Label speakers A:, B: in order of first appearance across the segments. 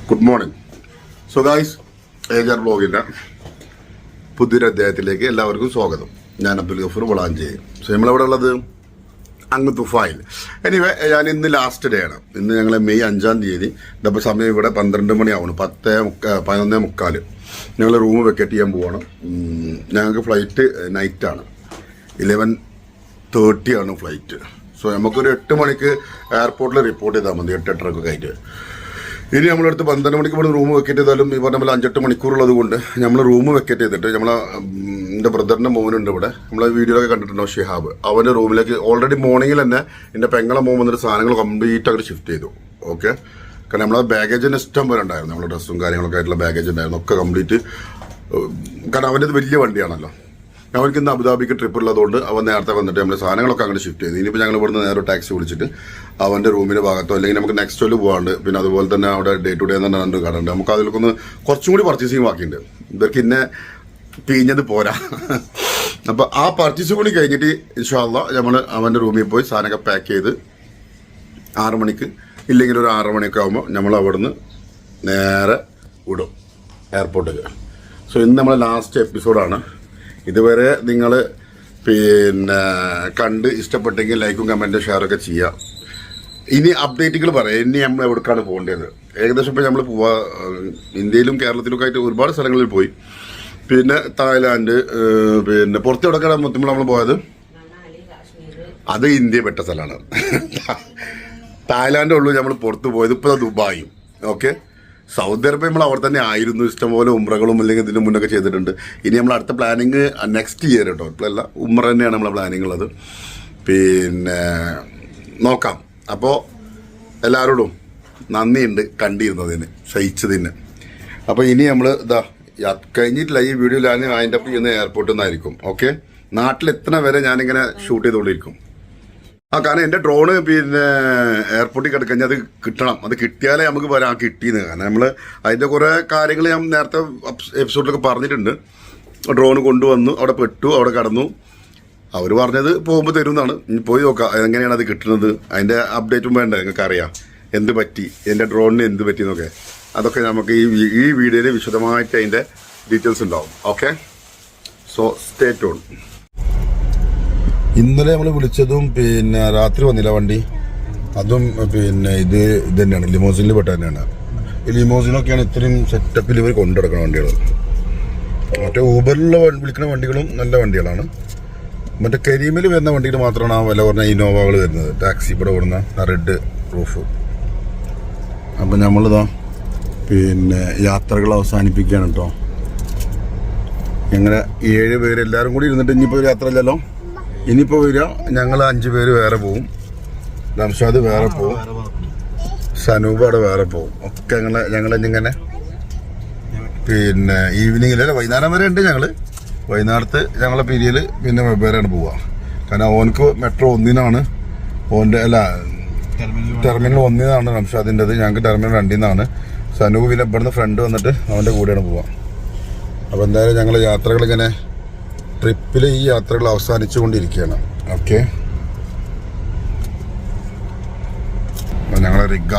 A: Good morning. So guys, ഏജാർ ബ്ലോഗിൻ്റെ പുതിയൊരു അധ്യായത്തിലേക്ക് എല്ലാവർക്കും സ്വാഗതം. ഞാൻ അബ്ദുൽ ഗഫൂർ വളാഞ്ചേരി. സോ നമ്മളെവിടെ ഉള്ളത് അങ്ങ് തുഫായിൽ. എനിവേ, ഞാൻ ഇന്ന് ലാസ്റ്റ് ഡേ ആണ്. ഇന്ന് ഞങ്ങൾ മെയ് 5-ാം തീയതി. ഇതപ്പോൾ സമയം ഇവിടെ 12 മണിയാവണം, 11:45. ഞങ്ങൾ റൂം വെക്കേറ്റ് ചെയ്യാൻ പോവാണ്. ഞങ്ങൾക്ക് ഫ്ലൈറ്റ് നൈറ്റാണ്, 11:30 ആണ് ഫ്ലൈറ്റ്. സോ നമുക്കൊരു 8 മണിക്ക് എയർപോർട്ടിൽ റിപ്പോർട്ട് ചെയ്താൽ മതി, 8-8:30 ആയിട്ട്. ഇനി നമ്മളടുത്ത് 12 മണിക്ക് ഇവിടെ റൂം വെക്കേറ്റ് ചെയ്താലും ഈ പറഞ്ഞ പോലെ 5-8 മണിക്കൂറുള്ളത് കൊണ്ട് നമ്മൾ റൂം വെക്കേറ്റ് ചെയ്തിട്ട് എൻ്റെ ബ്രദറിൻ്റെ മോനുണ്ട് ഇവിടെ, നമ്മളെ വീഡിയോയിലൊക്കെ കണ്ടിട്ടുണ്ടോ, ഷിഹാബ്. അവൻ്റെ റൂമിലേക്ക് ഓൾറെഡി മോർണിംഗിൽ തന്നെ എൻ്റെ പെങ്ങളെ മോൻ വന്നിട്ട് സാധനങ്ങൾ കംപ്ലീറ്റ് അങ്ങോട്ട് ഷിഫ്റ്റ് ചെയ്തു. ഓക്കെ, കാരണം നമ്മളെ ബാഗേജിന് ഇഷ്ടം പോലെ ഉണ്ടായിരുന്നു, നമ്മുടെ ഡ്രസ്സും കാര്യങ്ങളൊക്കെ ആയിട്ടുള്ള ബാഗേജ് ഉണ്ടായിരുന്നു, ഒക്കെ കംപ്ലീറ്റ്. കാരണം അവൻ്റെ വലിയ വണ്ടിയാണല്ലോ. അവർക്ക് ഇന്ന് അബുദാബിക്ക് ട്രിപ്പ് ഉള്ളതുകൊണ്ട് അവൻ നേരത്തെ വന്നിട്ട് നമ്മൾ സാധനങ്ങളൊക്കെ അങ്ങോട്ട് ഷിഫ്റ്റ് ചെയ്തു. ഇനിയിപ്പോൾ ഞങ്ങൾ ഇവിടുന്ന് നേരെ ടാക്സി വിളിച്ചിട്ട് അവൻ്റെ റൂമിൻ്റെ ഭാഗത്തോ അല്ലെങ്കിൽ നമുക്ക് നെക്സ്റ്റ് ഹോളിൽ പോകാണ്ട്, പിന്നെ അതുപോലെ തന്നെ അവിടെ ഡേ ടു ഡേ എന്ന് പറഞ്ഞാൽ 2 കടയുണ്ട്. നമുക്ക് അതിലേക്കൊന്ന് കുറച്ചും കൂടി പർച്ചേസിങ് ബാക്കിയുണ്ട്. ഇവർക്ക് ഇന്നെ പിഴിഞ്ഞത് പോരാ. അപ്പോൾ ആ പർച്ചേസ് കൂടി കഴിഞ്ഞിട്ട് ഇൻഷാ അല്ലാഹ് നമ്മൾ അവൻ്റെ റൂമിൽ പോയി സാധനമൊക്കെ പാക്ക് ചെയ്ത് 6 മണിക്ക് ഇല്ലെങ്കിൽ ഒരു 6 മണിയൊക്കെ ആകുമ്പോൾ നമ്മൾ അവിടുന്ന് നേരെ വിടും എയർപോർട്ടിൽ. സോ ഇന്ന് നമ്മളെ ലാസ്റ്റ് എപ്പിസോഡാണ്. ഇതുവരെ നിങ്ങൾ പിന്നെ കണ്ട് ഇഷ്ടപ്പെട്ടെങ്കിൽ ലൈക്കും കമൻറ്റും ഷെയറൊക്കെ ചെയ്യാം. ഇനി അപ്ഡേറ്റുകൾ പറയാം. ഇനി നമ്മൾ എവിടേക്കാണ് പോകേണ്ടത്. ഏകദേശം ഇപ്പോൾ നമ്മൾ ഇന്ത്യയിലും കേരളത്തിലൊക്കെ ആയിട്ട് ഒരുപാട് സ്ഥലങ്ങളിൽ പോയി. പിന്നെ തായ്ലാൻഡ്, പിന്നെ പുറത്ത് എവിടെയൊക്കെയാണ് മൊത്തം നമ്മൾ പോയത്. അത് ഇന്ത്യ പെട്ട സ്ഥലമാണ്. തായ്ലാൻഡേ ഉള്ളൂ നമ്മൾ പുറത്ത് പോയത്. ഇപ്പോൾ ദുബായും. ഓക്കെ, സൗദി അറേബ്യ നമ്മൾ അവിടെ തന്നെ ആയിരുന്നു. ഇഷ്ടംപോലെ ഉംറകളും അല്ലെങ്കിൽ ഇതിന് മുന്നൊക്കെ ചെയ്തിട്ടുണ്ട്. ഇനി നമ്മൾ അടുത്ത പ്ലാനിങ് നെക്സ്റ്റ് ഇയർ കേട്ടോ. ഇപ്പോഴല്ല, ഉംറ തന്നെയാണ് നമ്മളെ പ്ലാനിങ് ഉള്ളത്. പിന്നെ നോക്കാം. അപ്പോൾ എല്ലാവരോടും നന്ദിയുണ്ട് കണ്ടിരുന്നതിന്, സഹിച്ചതിന്. അപ്പോൾ ഇനി നമ്മൾ കഴിഞ്ഞിട്ടില്ല ഈ വീഡിയോയിൽ ഞാൻ അതിൻ്റെ അപ്പം ചെയ്യുന്ന എയർപോർട്ടിൽ നിന്നായിരിക്കും. ഓക്കെ, നാട്ടിലെത്തുന്ന വരെ ഞാനിങ്ങനെ ഷൂട്ട് ചെയ്തുകൊണ്ടിരിക്കും. കാരണം എൻ്റെ ഡ്രോണ് പിന്നെ എയർപോർട്ടിൽ കിടക്കഴിഞ്ഞാൽ അത് കിട്ടണം. അത് കിട്ടിയാലേ നമുക്ക് പറയാം കിട്ടിയെന്ന്. കാരണം നമ്മൾ അതിൻ്റെ കുറേ കാര്യങ്ങൾ ഞാൻ നേരത്തെ എപ്പിസോഡിലൊക്കെ പറഞ്ഞിട്ടുണ്ട്. ഡ്രോൺ കൊണ്ടുവന്നു, അവിടെ പെട്ടു, അവിടെ കടന്നു. അവർ പറഞ്ഞത് പോകുമ്പോൾ തരുമെന്നാണ്. ഇനി പോയി നോക്കാം എങ്ങനെയാണ് അത് കിട്ടുന്നത്. അതിൻ്റെ അപ്ഡേറ്റും വേണ്ട, നിങ്ങൾക്ക് അറിയാം എന്ത് പറ്റി, എൻ്റെ ഡ്രോണിന് എന്ത് പറ്റി എന്നൊക്കെ. അതൊക്കെ നമുക്ക് ഈ വീഡിയോയിൽ വിശദമായിട്ട് അതിൻ്റെ ഡീറ്റെയിൽസ് ഉണ്ടാവും. Okay, so stay tune. ഇന്നലെ നമ്മൾ വിളിച്ചതും പിന്നെ രാത്രി വന്നില്ല വണ്ടി. അതും പിന്നെ ഇത് തന്നെയാണ്, ലിമോസിനിൽ പെട്ട തന്നെയാണ്. ഈ ലിമോസിനൊക്കെയാണ് ഇത്രയും സെറ്റപ്പിൽ ഇവർ കൊണ്ടുനടക്കുന്ന വണ്ടികൾ. മറ്റേ ഊബറിലുള്ള വിളിക്കുന്ന വണ്ടികളും നല്ല വണ്ടികളാണ്. മറ്റേ കരീമിൽ വരുന്ന വണ്ടികൾ മാത്രമാണ് ആ വില കുറഞ്ഞ ഇന്നോവകൾ വരുന്നത്. ടാക്സി ഇവിടെ ഓടുന്ന ആ റെഡ് റൂഫ്. അപ്പം നമ്മളിതാ പിന്നെ യാത്രകൾ അവസാനിപ്പിക്കുകയാണ് കേട്ടോ. ഞങ്ങൾ 7 പേര് എല്ലാവരും കൂടി ഇരുന്നിട്ട് ഇനിയിപ്പോൾ യാത്ര ഇല്ലല്ലോ. ഇനിയിപ്പോൾ വരിക ഞങ്ങൾ 5 പേര് വേറെ പോവും. റംഷാദ് വേറെ പോവും, സനൂപ് അവിടെ വേറെ പോവും. ഒക്കെ ഞങ്ങളിങ്ങനെ പിന്നെ ഈവനിങ്ങിലല്ല വൈകുന്നേരം വരെ ഉണ്ട്. വൈകുന്നേരത്ത് ഞങ്ങളെ പിരിയൽ പിന്നെ വെവ്വേറെയാണ് പോവുക. കാരണം ഓനക്ക് മെട്രോ 1-നാണ്, ഓൻ്റെ ടെർമിനൽ 1-നാണ് റംഷാദിൻ്റെത്. ഞങ്ങൾക്ക് ടെർമിനൽ 2-നാണ്. സനൂപ് പിന്നെ ഇവിടുന്ന് ഫ്രണ്ട് വന്നിട്ട് അവൻ്റെ കൂടെയാണ് പോവുക. അപ്പോൾ എന്തായാലും ഞങ്ങൾ യാത്രകളിങ്ങനെ ട്രിപ്പിൽ ഈ യാത്രകൾ അവസാനിച്ചു കൊണ്ടിരിക്കുകയാണ്. ഓക്കെ, ഞങ്ങളെ റിഗ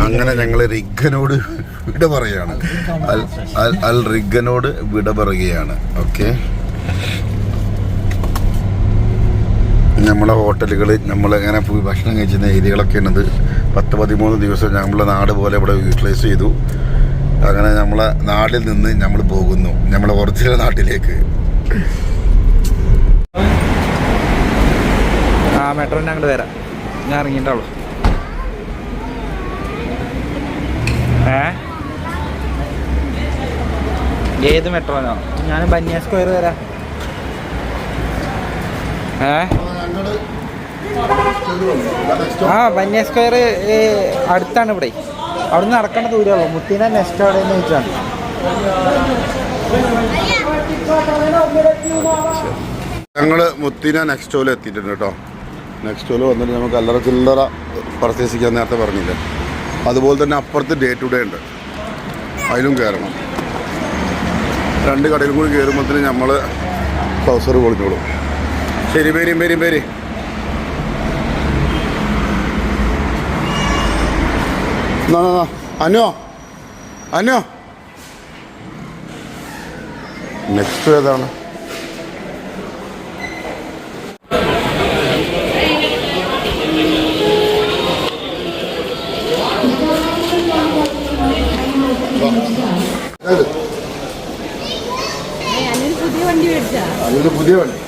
A: അങ്ങനെ ഞങ്ങൾ റിഗനോട് വിട പറയുകയാണ്. അൽ റിഗനോട് വിട പറയുകയാണ്. ഓക്കെ, നമ്മളെ ഹോട്ടലുകൾ നമ്മളെങ്ങനെ പോയി ഭക്ഷണം കഴിച്ചിരുന്ന ഏരിയകളൊക്കെ ഉള്ളത് 10-13 ദിവസം നമ്മളെ നാട് പോലെ ഇവിടെ യൂട്ടിലൈസ് ചെയ്തു. അങ്ങനെ നമ്മളെ നാട്ടിൽ നിന്ന് നമ്മൾ പോകുന്നു നമ്മളെ ഒറിജിനൽ നാട്ടിലേക്ക്.
B: മെട്രോൻ്റെ അങ്ങോട്ട് വരാം. ഞാൻ ഇറങ്ങിയിട്ടുള്ളൂ. ഏത് മെട്രോനോ? ഞാൻ ബന്യ സ്ക്വയർ വരാം. ബന്യ സ്ക്വയർ അടുത്താണ് ഇവിടെ. അവിടുന്ന് നടക്കേണ്ട ദൂരമുള്ളൂ. മുത്തീന നെക്സ്റ്റ് അവിടെ നിന്ന് വെച്ചാണ്.
A: ഞങ്ങൾ മുത്തീന നെക്സ്റ്റ് ഹോളിൽ എത്തിയിട്ടുണ്ട് കേട്ടോ. നെക്സ്റ്റ് ഹോളിൽ വന്നിട്ട് നമുക്ക് അല്ലറ ചില്ലറ പർച്ചേസ് ചെയ്യാൻ നേരത്തെ പറഞ്ഞില്ലേ, അതുപോലെ തന്നെ അപ്പുറത്ത് ഡേ ടു ഡേ ഉണ്ട്, അതിലും കയറണം. 2 കടയിലും കൂടി കയറുമ്പോഴത്തേന് നമ്മൾ ട്രൗസർ പൊളിഞ്ഞോളും. ശരി, പേര് അനു അനു നെക്സ്റ്റ് ഏതാണ്?
C: പുതിയ വണ്ടി മേടിച്ചാ
A: അതൊരു പുതിയ വണ്ടി.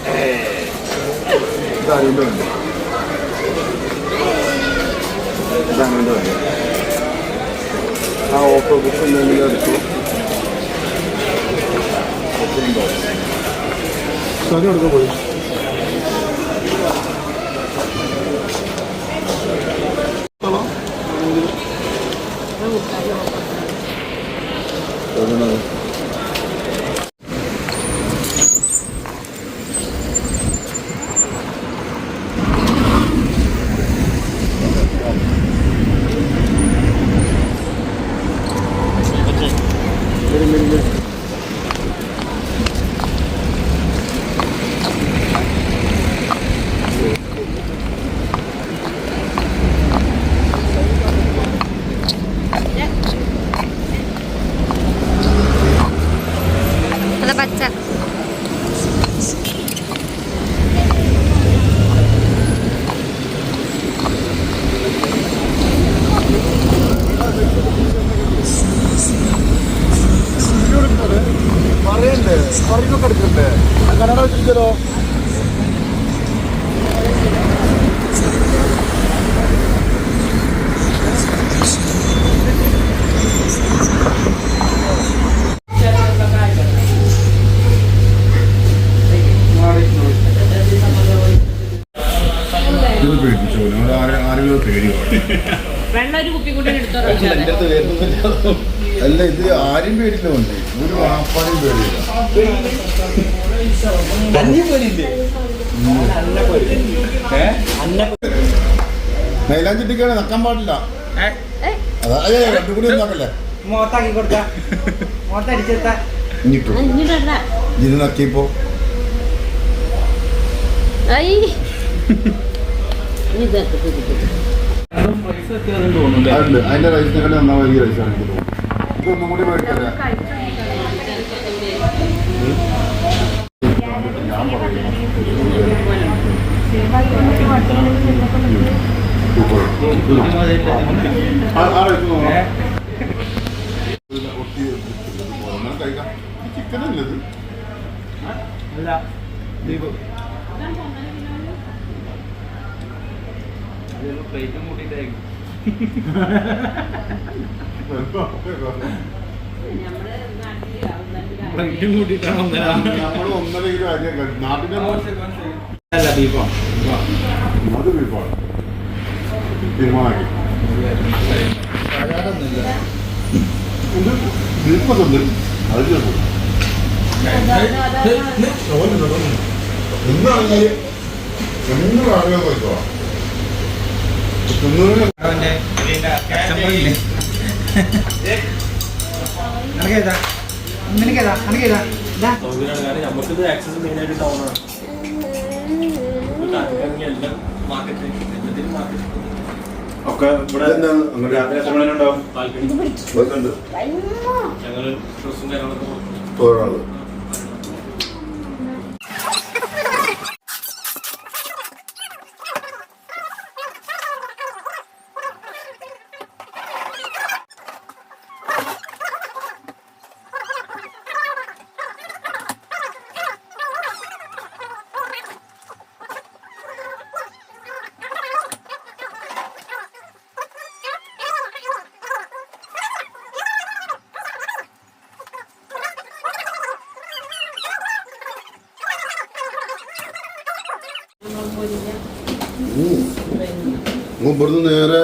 A: ഇതാണ് എൻ്റെ വണ്ടി. ഇതാണ് എൻ്റെ വണ്ടി. ആ ഓട്ടോ ബുക്ക് എന്തെങ്കിലും എടുത്തു. സ്ഥലം എടുക്കാൻ പോയി.
C: അത് പച്ച
A: പറയണ്ടേ പറയുന്നൊക്കെ എടുക്കണ്ടേ? കന്നഡ വെച്ചിരിക്കലോ.
C: വെള്ളം ഒരു കുപ്പി കൂട്ടി എടുത്തോ.
A: അല്ല ഇത് ആരും പേടില്ല വണ്ടി. ഒരു വാപ്പാനും പേടിയില്ല. മൈലാഞ്ചിട്ടിക്കാണ് നക്കാൻ പാടില്ല. അതാ രണ്ടുകൂടി ഒന്നാക്കല്ലേ
B: മോത്താക്കി കൊടുക്ക മോത്തടിച്ചെടുത്ത
A: ഇനിട്ടു ഇത് നക്കിയപ്പോ അതുണ്ട്. അതിന്റെ റൈസിനെക്കാളും നന്നാവും ഈ റൈസാണ് എനിക്ക് തോന്നുന്നത്. ഇതൊന്നും കൂടി മേടിക്കല്ലേ? ഞാൻ പറയുന്നു ചിക്കൻ അല്ലത്. നമ്മള് 1.5 കിലോ അരി നാട്ടിലെ അത് ബീഫാണ് തീരുമാനമാക്കി. ബീഫൊക്കെ അത് ചേർക്കും. എന്താണെങ്കിൽ എങ്ങനെ ആളുകൾ വെച്ചോ
D: നമുക്കിത് ആക്സസ് മെയിനായിട്ട് ടൗണാണ്. ഒക്കെ ഇവിടെ രാത്രി എത്ര മണി ഉണ്ടാവും? ഞങ്ങൾ ഡ്രസ്സും കാര്യങ്ങളൊക്കെ
A: ഇവിടുന്ന് നേരെ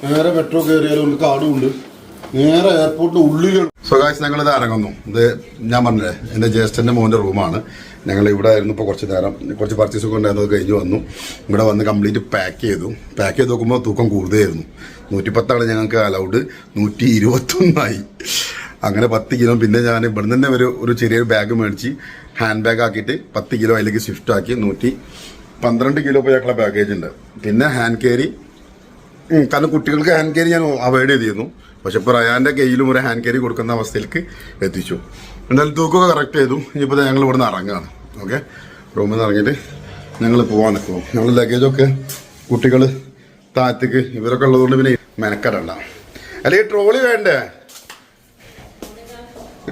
A: നേരെ മെട്രോ കയറിയാലും കാടും ഉണ്ട്. നേരെ എയർപോർട്ടിന്റെ ഉള്ളിലാണ്. സ്വകാശ് ഞങ്ങളിത് ഇറങ്ങുന്നു. ഇത് ഞാൻ പറഞ്ഞില്ലേ എൻ്റെ ജ്യേഷ്ഠൻ്റെ മോൻ്റെ റൂമാണ്. ഞങ്ങൾ ഇവിടെ ആയിരുന്നു. ഇപ്പോൾ കുറച്ച് നേരം കുറച്ച് പർച്ചേസൊക്കെ ഉണ്ടായിരുന്നു. അത് കഴിഞ്ഞ് വന്നു. ഇവിടെ വന്ന് കംപ്ലീറ്റ് പാക്ക് ചെയ്ത് നോക്കുമ്പോൾ തൂക്കം കൂടുതലായിരുന്നു. 110 ഞങ്ങൾക്ക് അലൗഡ്. 121 അങ്ങനെ 10 കിലോ. പിന്നെ ഞാൻ ഇവിടെ തന്നെ ഒരു ചെറിയൊരു ബാഗ് മേടിച്ച് ഹാൻഡ് ബാഗ് ആക്കിയിട്ട് 10 കിലോ അതിലേക്ക് ഷിഫ്റ്റ് ആക്കി 12 കിലോ പോയാക്കുള്ള പാക്കേജ് ഉണ്ട്. പിന്നെ ഹാൻഡ് ക്യാരി, കാരണം കുട്ടികൾക്ക് ഹാൻഡ് ക്യാരി ഞാൻ അവോയ്ഡ് ചെയ്തിരുന്നു. പക്ഷെ ഇപ്പോൾ റയാൻ്റെ കയ്യിലും ഒരു ഹാൻഡ് ക്യാരി കൊടുക്കുന്ന അവസ്ഥയിലേക്ക് എത്തിച്ചു. എന്തായാലും തൂക്കമൊക്കെ കറക്റ്റ് ചെയ്തു. ഇനിയിപ്പോൾ ഞങ്ങൾ ഇവിടെ നിന്ന് ഇറങ്ങുകയാണ്. ഓക്കെ, റൂമിൽ നിന്ന് ഇറങ്ങിയിട്ട് ഞങ്ങൾ പോകാൻ നിൽക്കും. ഞങ്ങൾ ലഗേജൊക്കെ കുട്ടികൾ താഴത്തേക്ക് ഇവരൊക്കെ ഉള്ളതുകൊണ്ട് പിന്നെ മെനക്കെടണ്ട. അല്ലെങ്കിൽ ട്രോളി വേണ്ടേ?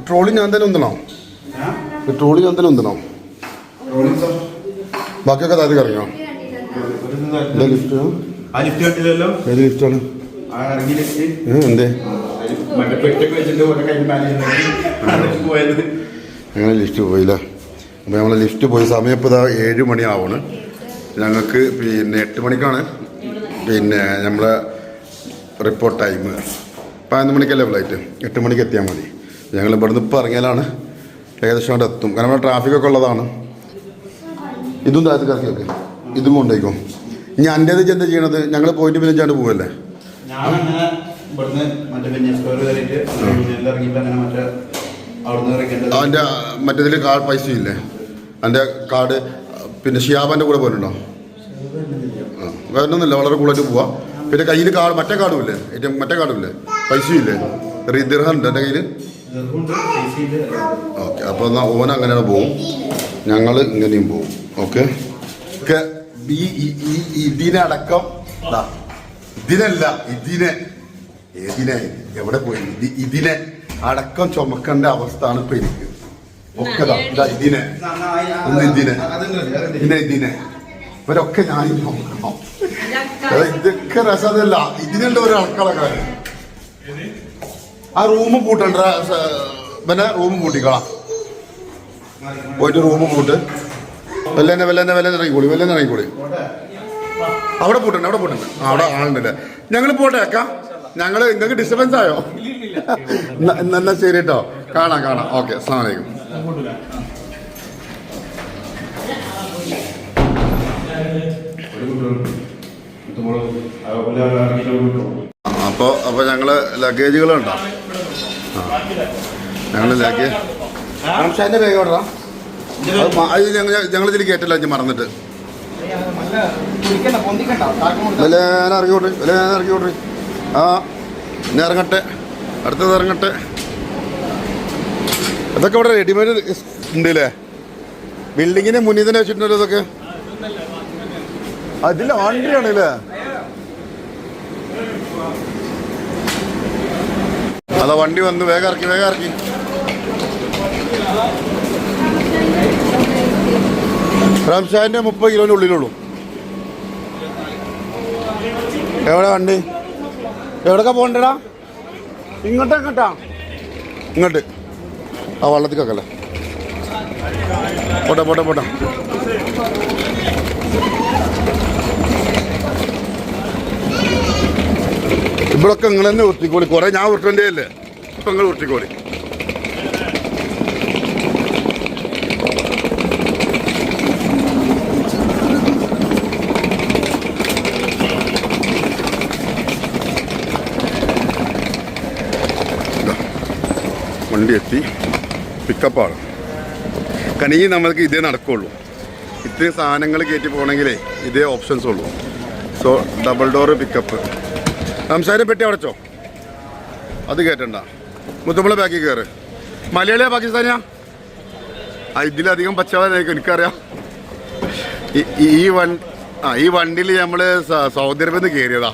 A: ട്രോളി ഞാൻ തന്നെ ഉന്തണോ? ട്രോളി ഞാൻ തന്നെ ഉന്തണോ? ബാക്കിയൊക്കെ താഴത്തേക്ക് ഇറങ്ങിയോ? എന്താ ലിഫ്റ്റ്? ഏത് ലിഫ്റ്റാണ്? എന്തേ അങ്ങനെ ലിഫ്റ്റ് പോയില്ല. അപ്പോൾ നമ്മൾ ലിഫ്റ്റ് പോയി. സമയം ഇപ്പോൾ ഇതാ 7 മണിയാവണം. ഞങ്ങൾക്ക് പിന്നെ 8 മണിക്കാണ് പിന്നെ നമ്മളെ റിപ്പോർട്ട് ടൈം. 11 മണിക്കല്ലേ ഫ്ലൈറ്റ്, 8 മണിക്ക് എത്തിയാൽ മതി. ഞങ്ങൾ ഇവിടുന്ന് ഇപ്പോൾ ഇറങ്ങിയാലാണ് ഏകദേശം അവിടെ എത്തും. കാരണം ഇവിടെ ട്രാഫിക്കൊക്കെ ഉള്ളതാണ്. ഇതും താഴത്ത് ഇറക്കി വെക്ക്, ഇതും കൊണ്ടേക്കും. ഇനി എൻ്റേത് എന്താ ചെയ്യണത്? ഞങ്ങൾ പോയിട്ട് പിന്നെ ചാണ്ട് പോവല്ലേ? അവൻ്റെ മറ്റേതിൽ കാർഡ് പൈസ ഇല്ലേ? എൻ്റെ കാർഡ് പിന്നെ ഷിയാബൻ്റെ കൂടെ പോയിട്ടുണ്ടോ? വേറൊന്നുമില്ല, വളരെ കൂളായിട്ട് പോവാം. പിന്നെ കയ്യിൽ കാർഡ്, മറ്റേ കാർഡും ഇല്ലേ? ഏറ്റവും മറ്റേ കാർഡും ഇല്ലേ? പൈസയും ഇല്ലേ? ദിർഹമുണ്ട് എൻ്റെ കയ്യിൽ. ഓക്കെ, അപ്പോൾ എന്നാൽ ഓൻ അങ്ങനെയാണ് പോവും, ഞങ്ങൾ ഇങ്ങനെയും പോവും. ഓക്കെ, ഇതിനടക്കം ഇതിനല്ല, ഏതിനെ എവിടെ പോയി ഇതിനെ അടക്കം ചുമക്കേണ്ട അവസ്ഥയാണ് ഇപ്പൊ എനിക്ക്. ഒക്കെ ഇതിനെ ഇവരൊക്കെ ഞാൻ നോക്കണം. ഇതൊക്കെ രസമല്ല. ഇതിനുള്ള ഒരാൾക്കുള്ള കാര്യം. ആ റൂം പൂട്ടണ്ട, പിന്നെ റൂം പൂട്ടിക്കളാം. പോയിട്ട് റൂം പൂട്ട്. വെല്ലന്നെ ഇറങ്ങിക്കോളി. അവിടെ പൂട്ടണ്ട. അവിടെ ആളുണ്ടല്ലേ? ഞങ്ങൾ പോട്ടെ അക്ക. ഞങ്ങൾ നിങ്ങൾക്ക് ഡിസ്റ്റർബൻസ് ആയോ? എന്നാ ശരി കേട്ടോ, കാണാം. ഓക്കെ, അസ്സലാമു അലൈക്കും. അപ്പോൾ ഞങ്ങൾ ലഗേജുകളുണ്ടോ? ഞങ്ങൾ ലഗേജ് ഷാൻ്റെ ബാഗ് ഓർഡറാ. ഞങ്ങളിതിൽ കയറ്റില്ല, അഞ്ച് മറന്നിട്ട്. വില ഇറങ്ങിക്കോട്ടെ. ആ, ഇനി ഇറങ്ങട്ടെ, അടുത്തത് ഇറങ്ങട്ടെ. അതൊക്കെ ഇവിടെ റെഡിമെയ്ഡ് ഉണ്ട് അല്ലേ? ബിൽഡിങ്ങിന് മുന്നിൽ തന്നെ വെച്ചിട്ടുണ്ടല്ലോ ഇതൊക്കെ. അതിൽ ഓൺട്രി അല്ലേ? അതാ വണ്ടി വന്ന്, വേഗം ഇറക്കി. റംഷാന്റെ 30 കിലോന്റെ ഉള്ളിലുള്ളൂ. എവിടെ വണ്ടി? എവിടെയൊക്കെ പോകണ്ടടാ? ഇങ്ങോട്ടാ. ഇങ്ങോട്ട് ആ വള്ളത്തിക്കൊക്കെ പോട്ടെ. ഇവിടൊക്കെ നിങ്ങൾ തന്നെ ഉരുട്ടിക്കോളി. കുറെ ഞാൻ ഉരുട്ടേണ്ടേ അല്ലേ? ഇപ്പൊ നിങ്ങൾ ഉരുട്ടിക്കോളി. വണ്ടി എത്തി, പിക്കപ്പാണ്. കനി നമ്മൾക്ക് ഇതേ നടക്കുള്ളൂ. ഇത്രയും സാധനങ്ങൾ കയറ്റി പോകണമെങ്കിലേ ഇതേ ഓപ്ഷൻസ് ഉള്ളൂ. So double door pickup. സംസാരം പെട്ടി അടച്ചോ, അത് കയറ്റണ്ട. മുത്തമ്പള ബാക്കി കയറ്. മലയാളിയാ പാകിസ്ഥാനിയാ? ഇതിലധികം പച്ചവനായിരിക്കും എനിക്കറിയാം. ഈ വണ്ടിയിൽ നമ്മൾ സൗദി അറേബ്യയിൽ നിന്ന് കയറിയതാ.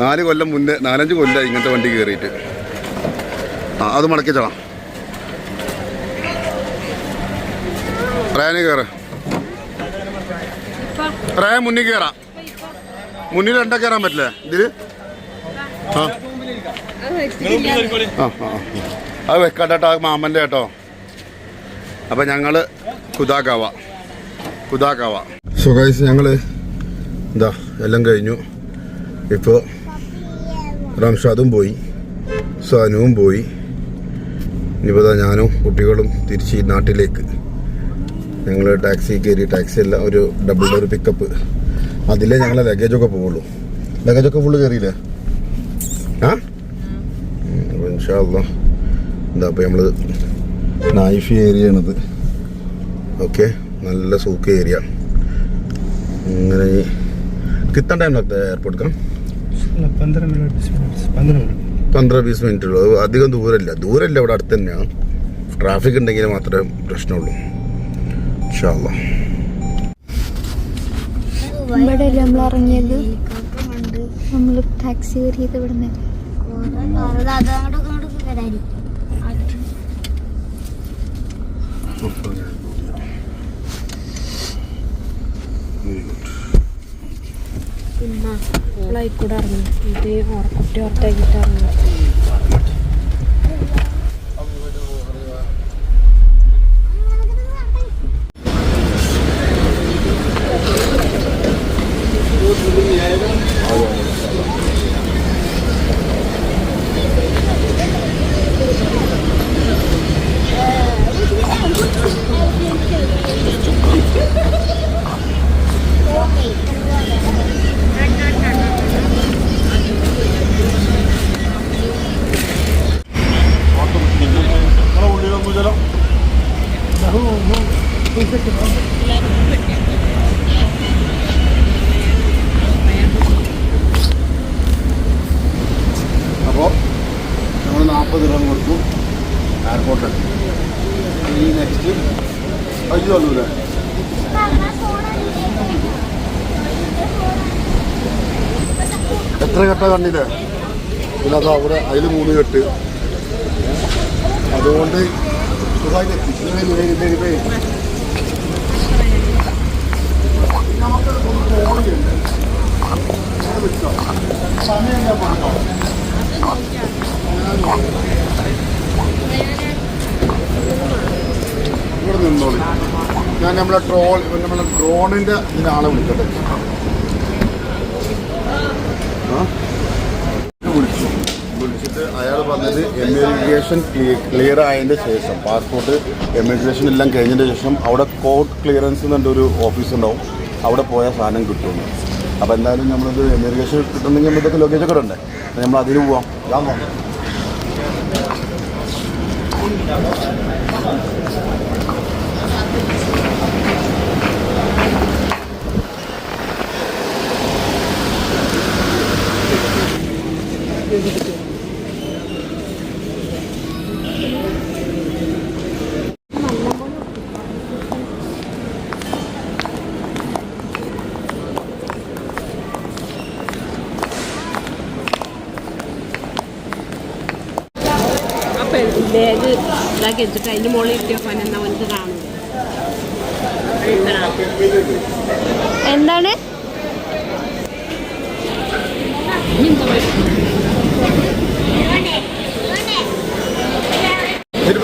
A: 4 കൊല്ലം മുന്നേ, 4-5 കൊല്ലം ഇങ്ങനത്തെ വണ്ടി കയറിയിട്ട്. അത് മടക്കിച്ചോളാം. റയാന് കയറ്. റയാൻ മുന്നിൽ കയറാം. മുന്നിൽ 2 കയറാൻ പറ്റില്ലേ ഇതില്? അത് വെക്കാട്ടോ, മാമൻ്റെ കേട്ടോ. അപ്പം ഞങ്ങൾ കുദാക്കാവ. സോ ഗൈസ്, ഞങ്ങൾ എന്താ എല്ലാം കഴിഞ്ഞു. ഇപ്പോൾ റംഷാദും പോയി, സാനുവും പോയി. ഇനിയിപ്പോൾ ഞാനും കുട്ടികളും തിരിച്ച് നാട്ടിലേക്ക്. ഞങ്ങൾ ടാക്സി കയറി. ടാക്സി അല്ല, ഒരു ഡബിൾ ഡോർ പിക്കപ്പ്. അതിലേ ഞങ്ങളെ ലഗേജൊക്കെ പോവുള്ളൂ. ലഗേജൊക്കെ ഫുള്ള് കയറിയില്ലേ? അപ്പോൾ ഇൻഷാ അല്ലാഹ് എന്താ അപ്പോൾ നമ്മൾ നായിഫ് ഏരിയ ആണത്. ഓക്കെ, നല്ല സൂക്ക് ഏരിയ. അങ്ങനെ कितना टाइम लगता है एयरपोर्ट का 15-20 മിനിറ്റ് ഉള്ളൂ. അധികം ദൂരമില്ല ഇവിടെ അടുത്ത് തന്നെയാണ്. ട്രാഫിക് ഉണ്ടെങ്കിൽ മാത്രമേ പ്രശ്നമുള്ളൂ. ഇൻഷാ അല്ലാഹ്.
E: ഇവിടെ നമ്മൾ ഇറങ്ങിയത്, നമ്മൾ ടാക്സി കയറിയത് ഇവിടെ നിന്ന്.
C: പിന്നെ കൂടെ ഇറങ്ങി ഇത് കുട്ടി ഓർത്താക്കിട്ട് ഇറങ്ങി.
A: അപ്പോൾ നമ്മൾ 40 ദിർഹം കൊടുത്തു എയർപോർട്ടിൽ. ഈ നെക്സ്റ്റ് അല്ലേ എത്ര കെട്ട കണ്ടില്ലേ? പിന്നെ അത് അവിടെ അതിൽ 3 കെട്ട്. അതുകൊണ്ട് ഇവിടെ നിന്നോളി. ഞാൻ നമ്മളെ ഡ്രോണിൻ്റെ ഇതിനാളെ വിളിക്കട്ടെ. വിളിച്ചിട്ട് അയാൾ പറഞ്ഞത് എമിഗ്രേഷൻ ക്ലിയർ ആയതിൻ്റെ ശേഷം, പാസ്പോർട്ട് എമിഗ്രേഷൻ എല്ലാം കഴിഞ്ഞതിൻ്റെ ശേഷം അവിടെ കോർട്ട് ക്ലിയറൻസ് എന്നുണ്ട് ഒരു ഓഫീസ് ഉണ്ടാവും, അവിടെ പോയാൽ സാധനം കിട്ടുന്നു. അപ്പോൾ എന്തായാലും നമ്മളിത് എമിഗ്രേഷൻ കിട്ടുന്നെങ്കിൽ നമ്മളിതൊക്കെ ലൊക്കേഷൻ ഒക്കെ ഉണ്ടേ, നമ്മൾ അതിന് പോവാം. ഞാൻ നോക്കാം.
C: ബാഗ് ഇതാക്കി വെച്ചിട്ട് അതിൻ്റെ മുകളിൽ ഇട്ടിയപ്പോൾ എന്നാ അവനക്ക് കാണും.
E: എന്താണ്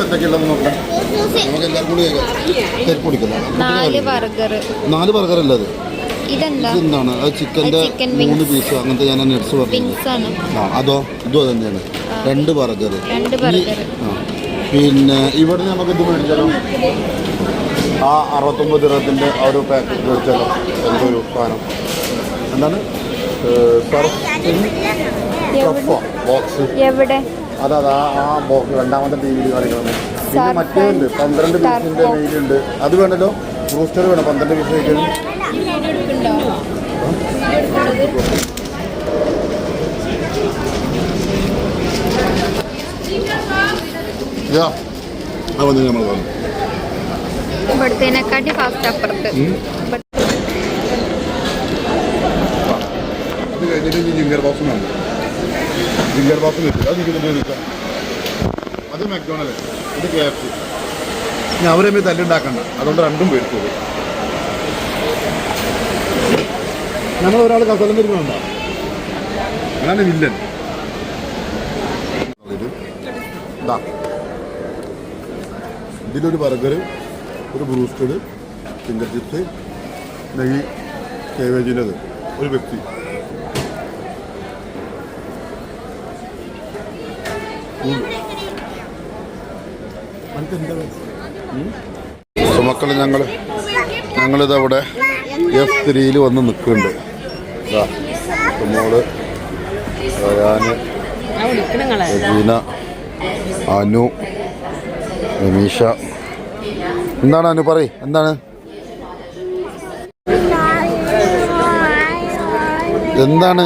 A: എന്തൊക്കെയുള്ളത് നോക്കാം. നമുക്ക് എല്ലാവർക്കും കൂടി തെരക്ക് പിടിക്കുന്നത്
E: 4 ബർഗർ.
A: 4 ബർഗർ അല്ലത്.
E: ഇതെന്താ?
A: ഇതെന്താണ്? അത് ചിക്കൻ്റെ 3 പീസ് അങ്ങനത്തെ ഞാൻ നെറ്റ്സ് പറഞ്ഞു. അതോ ഇതും അത് തന്നെയാണ്. 2 ബർഗർ. പിന്നെ ഇവിടെ നമുക്ക് ഇത് മേടിച്ചാലോ? ആ 69 ദിർഹത്തിൻ്റെ ആ ഒരു പാക്കറ്റ് മേടിച്ചാലോ? എന്തൊരു സാധനം എന്താണ് ബോക്സ്
E: എവിടെ?
A: അതാ ആ ബോക്സ് രണ്ടാമത്തെ ടി വിയിൽ കാണിക്കുന്നത്. പിന്നെ മറ്റേതുണ്ട് 12 പീസിൻ്റെ മെയിലുണ്ട്. അത് വേണമല്ലോ. റൂസ്റ്റർ വേണം 12 പീസ് കഴിക്കണം. നമ്മൾ കാണും
E: ഇവിടത്തേനെക്കാട്ടി ഫാസ്റ്റ് അപ്പുറത്ത്.
A: അത് കഴിഞ്ഞിട്ട് ജിംഗർ ബോക്സും വേണം. ജിംഗർ ബോക്സും കിട്ടില്ല. അത് കിട്ടുന്ന അത് മക്ഡോണൽഡ്, ഇത് KFC. ഇനി അവരെ തല്ലുണ്ടാക്കണ്ട, അതുകൊണ്ട് രണ്ടും പേടിച്ചു. നമ്മൾ ഒരാൾ കസലം തരുന്നുണ്ടോ? അതാണ് വില്ലൻ. ഇതാ ഇതിലൊരു ബർഗർ, ഒരു ബ്രൂസ്റ്റഡ്, ഫിംഗർ ചിപ്സ്, നെയ്യ്, കേവേജിൻ്റെത്, ഒരു പെപ്സി. മക്കൾ ഞങ്ങളിത് അവിടെ F3 വന്ന് നിൽക്കുന്നുണ്ട്. മോള് ഞാൻ റജീന, അനു, രമീഷ. എന്താണ് അനു പറയ്, എന്താണ്? എന്താണ്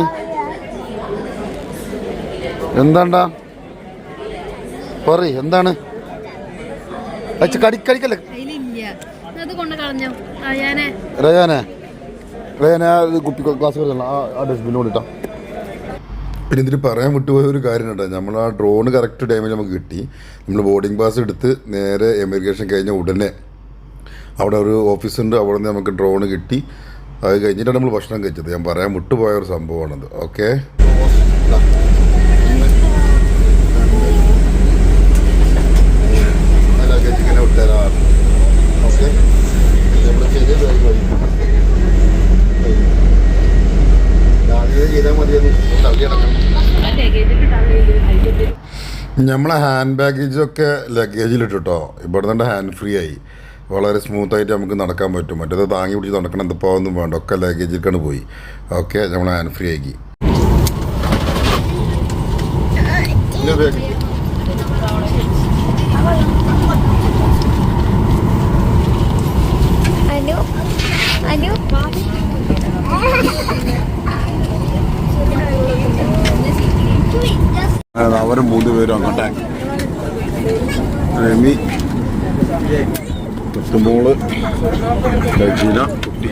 A: എന്താണ്ടാ പറ എന്താണ് കടിക്കല്ലേ
C: അത് കൊണ്ട് കളഞ്ഞോ അയ്യാനെ
A: റയാനെ കുപ്പി ഗ്ലാസ് ആ ഡസ്റ്റ്ബിൻ കൊണ്ടിട്ടാ. പിന്നെ ഇതിന് പറയാൻ വിട്ടുപോയ ഒരു കാര്യം കേട്ടോ, നമ്മൾ ആ ഡ്രോൺ കറക്റ്റ് ടൈമിൽ നമുക്ക് കിട്ടി. നമ്മൾ ബോർഡിംഗ് പാസ് എടുത്ത് നേരെ എമിഗ്രേഷൻ കഴിഞ്ഞ ഉടനെ അവിടെ ഒരു ഓഫീസുണ്ട്, അവിടെ നിന്ന് നമുക്ക് ഡ്രോൺ കിട്ടി. അത് കഴിഞ്ഞിട്ടാണ് നമ്മൾ ഭക്ഷണം കഴിച്ചത്. ഞാൻ പറയാൻ വിട്ടുപോയ ഒരു സംഭവമാണത്. ഓക്കെ, ഇങ്ങനെ വിട്ടുതരാം. ഓക്കെ, നമ്മൾ ചെയ്താൽ മതിയെന്ന് തള്ളിയടക്കണം. നമ്മളെ ഹാൻഡ് ബാഗേജൊക്കെ ലഗേജിലിട്ടോ. ഇവിടെ നിന്ന് ഹാൻഡ് ഫ്രീ ആയി, വളരെ സ്മൂത്തായിട്ട് നമുക്ക് നടക്കാൻ പറ്റും. മറ്റേത് താങ്ങി പിടിച്ച് നടക്കണം, എന്തിപ്പോൾ ഒന്നും വേണ്ട, ഒക്കെ ലഗേജിലേക്കാണ് പോയി. ഓക്കെ, നമ്മൾ ഹാൻഡ് ഫ്രീ ആക്കി. അവർ 3 പേരും അങ്ങോട്ടേ. റമി, കൊത്തുമോള്, ലജീന, കുട്ടി.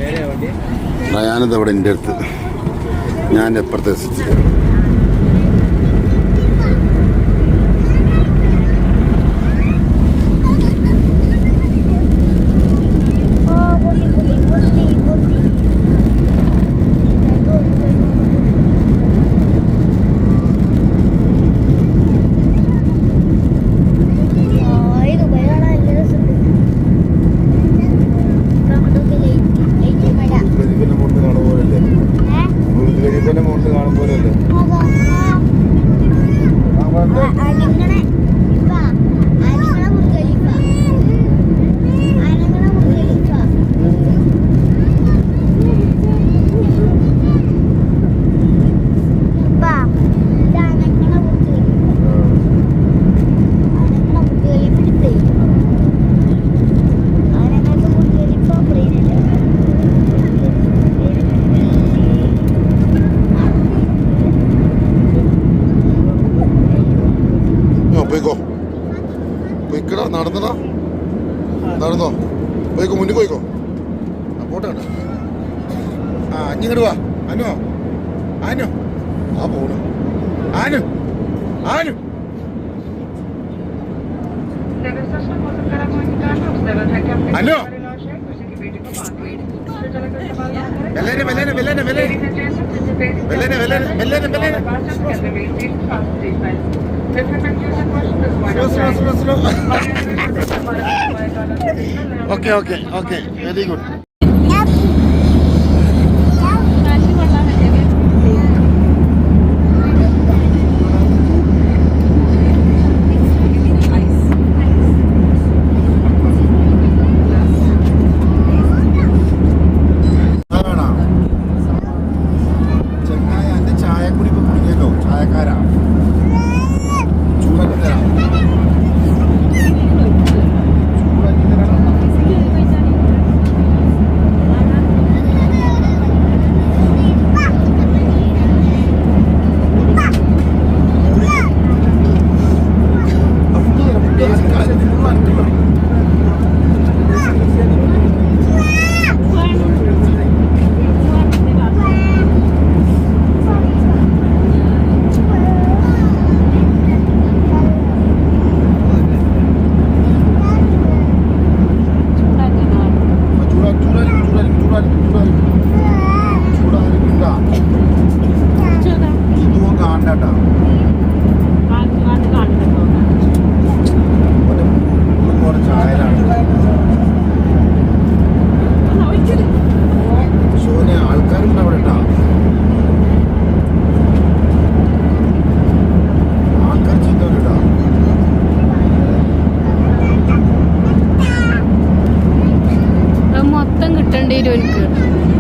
A: ഞാനിത് അവിടെ എൻ്റെ അടുത്ത്, ഞാൻ എപ്പുറത്തെ പോയിക്കടാ, നടന്നോ, പോയിക്കോ, മുന്നിൽ പോയിക്കോ. പോട്ടെ ഇങ്ങോട്ട് വാ. അനു ആ പോണു. Anu okay very good.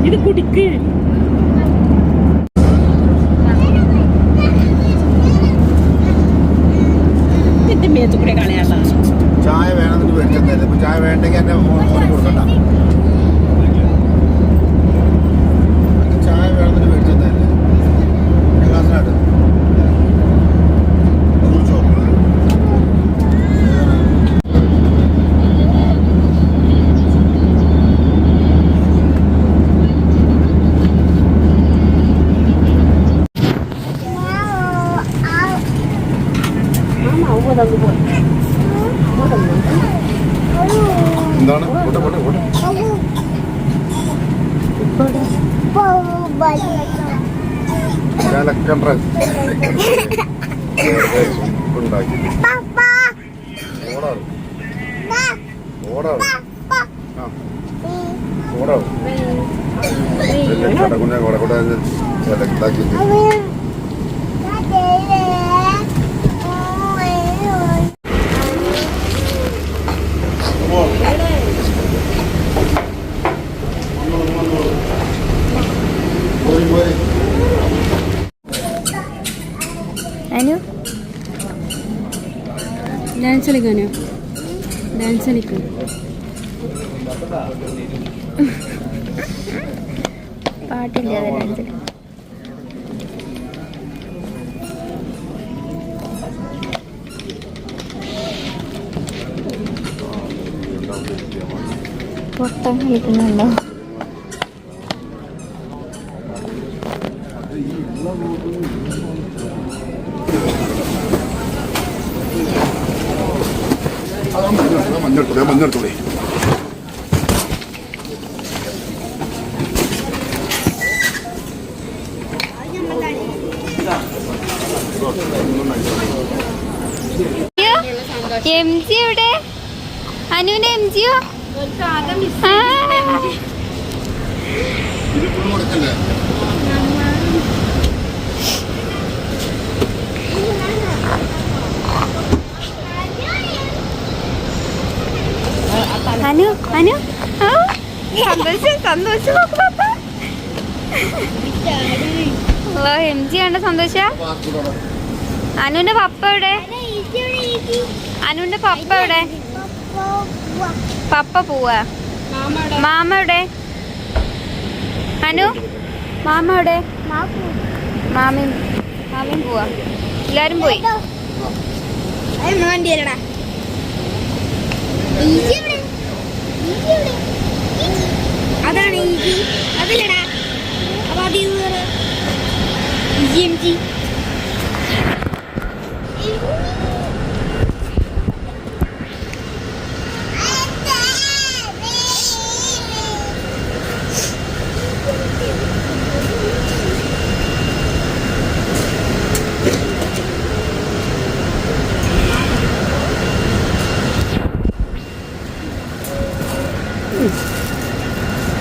C: ഇത് കുടിക്ക്. എന്റെ മേത്ത് കൂടെ കളയാനുള്ള
A: ചായ വേണമെന്നിട്ട് മേടിച്ചെന്നല്ലേ. ഇപ്പൊ ചായ വേണ്ടെങ്കിൽ എന്നെ ഫോണിൽ കൊടുക്കണ്ട. ചായ വേണമെന്നിട്ട് മേടിച്ചെന്നല്ലേ. എന്താണ് പോട്ടെ പോട്ടെ പോട്ടെ ഞാനൊക്കെ ഉണ്ടാക്കി ഓടാവും ഓടാവും ആ ഓടാവും കുഞ്ഞെ കൂടെ കൂടെ ഇതാക്കി
E: അനു
C: ഡാൻസ് കളിക്കാനോ? ഡാൻസ് കളിക്കും.
E: പാട്ടില്ല ഡാൻസിൽ. പൊട്ടം കളിക്കുന്നുണ്ടോ?
A: മഞ്ഞെടുത്തോളേ
E: എം ജി എവിടെ? അനുവിന്റെ എം ജിയോ? അനു അനു സന്തോഷം സന്തോഷം. ഓ എം ജി കണ്ട സന്തോഷ. അനുവിന്റെ പപ്പ എവിടെ? അനുവിന്റെ പപ്പ എവിടെ? പപ്പ പോവാ. മാമ എവിടെ? അനു മാമ എവിടെ? മാമയും മാമയും പോവാ. എല്ലാരും പോയി.
C: അതാണ് ഈജി. അതിലടാ അപ്പൊ അത് എം ജി.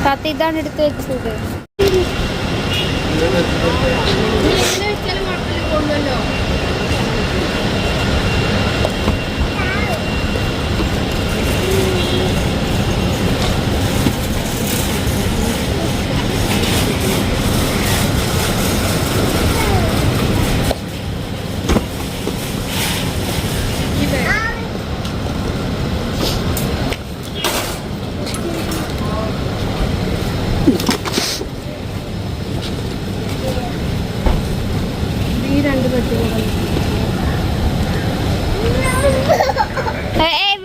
E: താത്ത ഇതാണ് എടുത്ത് വെച്ചത്.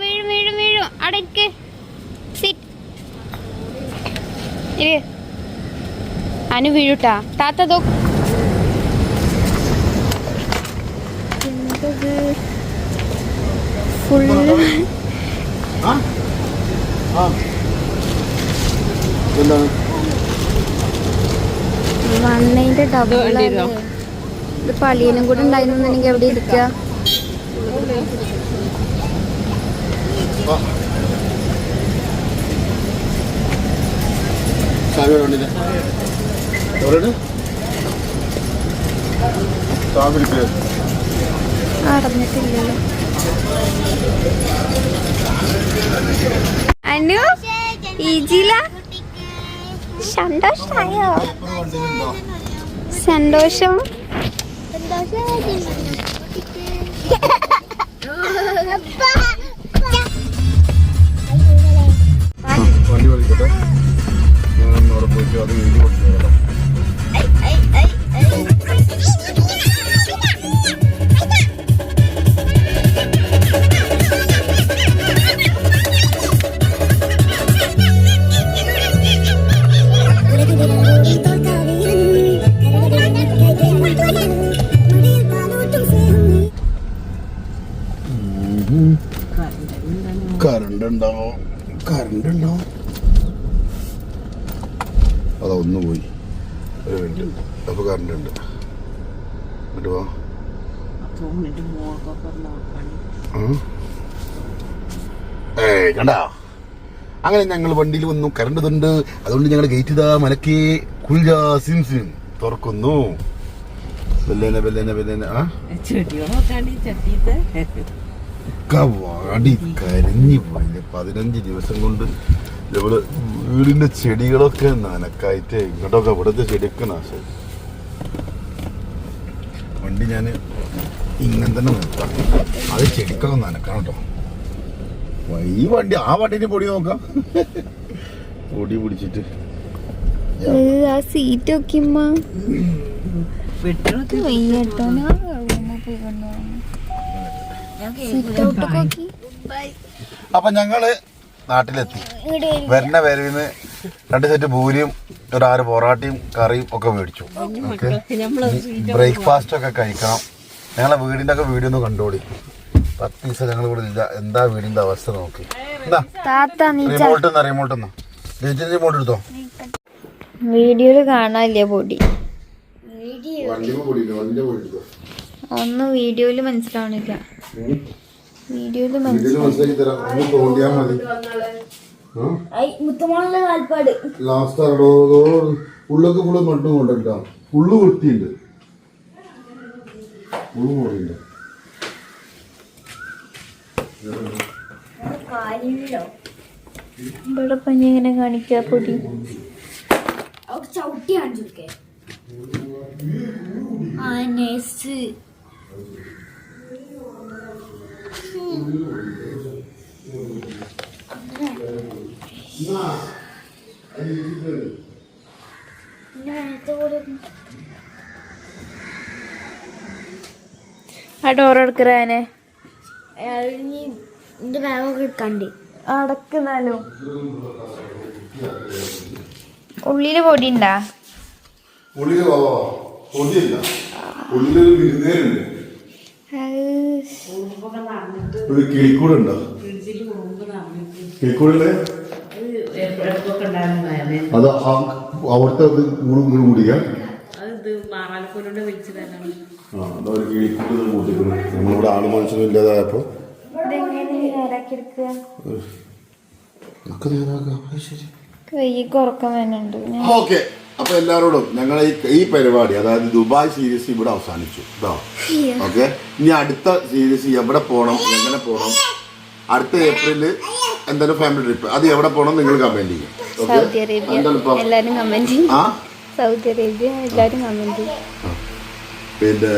E: വീഴും വീഴും വീഴും. അടയ്ക്ക്. അനു വീഴൂട്ടാ. താത്തതോ എന്തത് ഫുള്ള് വന്നതിന്റെ ഡബിൾ. ഇത് പള്ളിയിലും കൂടെ ഉണ്ടായിരുന്നെങ്കിൽ എവിടെ ഇരിക്കുക? അടഞ്ഞിട്ടില്ലല്ലോ. അനു ഈജില സന്തോഷായോ? സന്തോഷം.
A: വണ്ടി വലിക്കട്ടെ. ഞാൻ അവിടെ പോയിട്ട് അത് എഴുതി കൊടുത്തു. ഉണ്ടോ അതാ ഒന്ന് പോയി ഒരു മിനിറ്റ് അപ്പൊ കറണ്ട് ഉണ്ട് എന്നിട്ട് വാ ഏയ് കണ്ടാ അങ്ങനെ ഞങ്ങൾ വണ്ടിയിൽ വന്നു കറണ്ട് ഉണ്ട് അതുകൊണ്ട് ഞങ്ങളുടെ ഗേറ്റ് ഇതാ മലക്കേ കുൽജാ സിം സിം തുറക്കുന്നു വാടി കരിഞ്ഞു പോയില്ലേ 15 ദിവസം കൊണ്ട് ഇവള് വീടിന്റെ ചെടികളൊക്കെ നനക്കായിട്ട് ഇങ്ങോട്ടൊക്കെ ഇവിടുത്തെ ചെടിയൊക്കെ നാശം വണ്ടി ഞാൻ ഇങ്ങനെ തന്നെ നിർത്താം അത് ചെടിക്കൊക്കെ നനക്കണം കേട്ടോ ഈ വണ്ടി ആ വണ്ടിന്റെ പൊടി നോക്കാം പൊടി പിടിച്ചിട്ട്
E: ആ സീറ്റ് നോക്കിമ്മ സീറ്റ് ഔട്ട് നോക്കി.
A: അപ്പൊ ഞങ്ങള് നാട്ടിലെത്തി വരുന്ന വരവിന്ന് 2 സെറ്റ് പൂരിയും ഒരു 6 പൊറാട്ടയും കറിയും ഒക്കെ മേടിച്ചു. ബ്രേക്ക്ഫാസ്റ്റ് ഒക്കെ കഴിക്കണം. ഞങ്ങളെ വീടിന്റെ ഒക്കെ വീഡിയോ ഒന്ന് കണ്ടോളി. 10 ദിവസം ഞങ്ങൾ ഇവിടെ ഇല്ല. എന്താ വീടിന്റെ അവസ്ഥ നോക്കി. റിമോട്ട് എടുത്തോ.
E: വീഡിയോയില് കാണാനില്ലേ പൊടി ഒന്നും വീഡിയോയില് മനസ്സിലാവണില്ല. വീഡിയോയില്
A: മനസ്സിലാക്കി തരാം. തോന്നിയാ മതി. ലാസ്റ്റ് ഉള്ളൊക്കെ ഫുള്ള് മണ്ണും കൊണ്ടിട്ടാ. ഉള്ളു വൃത്തിയുണ്ട്. ഉള്ളു പോയില്ല.
E: ഇവിടെ പഞ്ഞി എങ്ങനെ കാണിക്കാ പൊടി
F: ചവിട്ടി കാണിച്ചോക്കെ
E: ആ ഡോറെടുക്കറാനെ
F: എന്റെ ബാഗൊക്കെ എടുക്കാണ്ട്
E: അടക്കുന്നാലോ ഉള്ളില് പൊടി ഉണ്ടാ
A: ഒരു കിളിക്കൂടുണ്ടോ കിളിക്കൂടല്ലേ അത് അവിടുത്തെ കൂടിയാ അതൊരു കിളിക്കൂട് കൂട്ടിക്കുന്നു. നമ്മളിവിടെ ആള് മനുഷ്യനും ഇല്ലാതായപ്പോ
E: കുറക്കം വേണുണ്ട്.
A: ഓക്കെ അപ്പൊ എല്ലാവരോടും ഞങ്ങൾ ഈ പരിപാടി അതായത് ദുബായ് സീരീസ് ഇവിടെ അവസാനിച്ചു കേട്ടോ. ഓക്കെ ഇനി അടുത്ത സീരീസ് എവിടെ പോകണം എങ്ങനെ പോകണം അടുത്ത ഏപ്രിലില് എന്തായാലും ഫാമിലി ട്രിപ്പ് അത് എവിടെ പോകണം നിങ്ങൾ കമന്റ് ചെയ്യും.
E: സൗദി അറേബ്യ എല്ലാരും കമന്റ് ചെയ്യും. സൗദി അറേബ്യ എല്ലാരും കമന്റ് ചെയ്യും.
A: പിന്നെ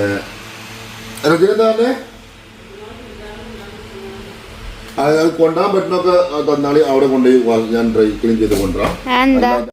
A: രജനീന്ദാറിനെ അത് കൊണ്ടുപോകാൻ പറ്റുന്നൊക്കെ തന്നാളി അവിടെ കൊണ്ടുപോയി ഞാൻ ഡ്രൈ ക്ലീൻ ചെയ്ത് കൊണ്ടുവരാം.